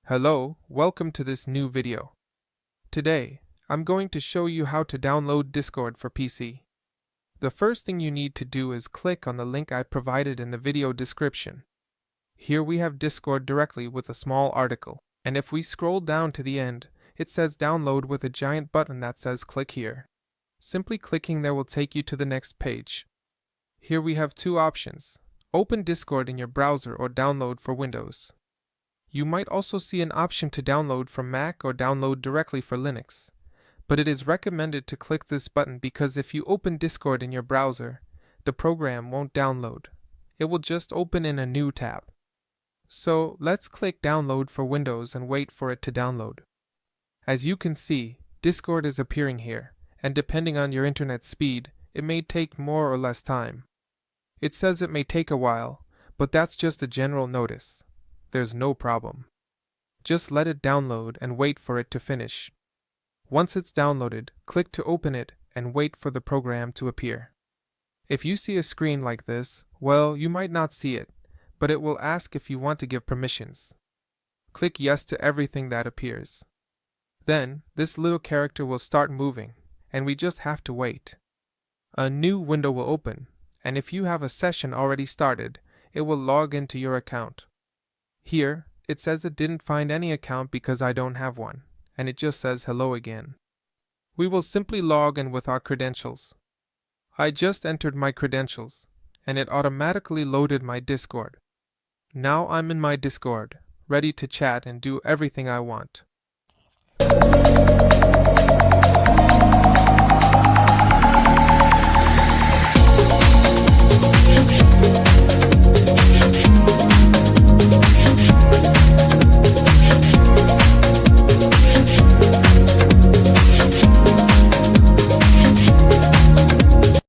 Hello, welcome to this new video. Today, I'm going to show you how to download Discord for PC. The first thing you need to do is click on the link I provided in the video description. Here we have Discord directly with a small article, and if we scroll down to the end, it says download with a giant button that says click here. Simply clicking there will take you to the next page. Here we have two options: open Discord in your browser or download for Windows. You might also see an option to download from Mac or download directly for Linux, but it is recommended to click this button because if you open Discord in your browser, the program won't download. It will just open in a new tab. So let's click download for Windows and wait for it to download. As you can see, Discord is appearing here, and depending on your internet speed, it may take more or less time. It says it may take a while, but that's just a general notice. There's no problem. Just let it download and wait for it to finish. Once it's downloaded, click to open it and wait for the program to appear. If you see a screen like this, well, you might not see it, but it will ask if you want to give permissions. Click yes to everything that appears. Then, this little character will start moving, and we just have to wait. A new window will open, and if you have a session already started, it will log into your account. Here, it says it didn't find any account because I don't have one, and it just says hello again. We will simply log in with our credentials. I just entered my credentials, and it automatically loaded my Discord. Now I'm in my Discord, ready to chat and do everything I want.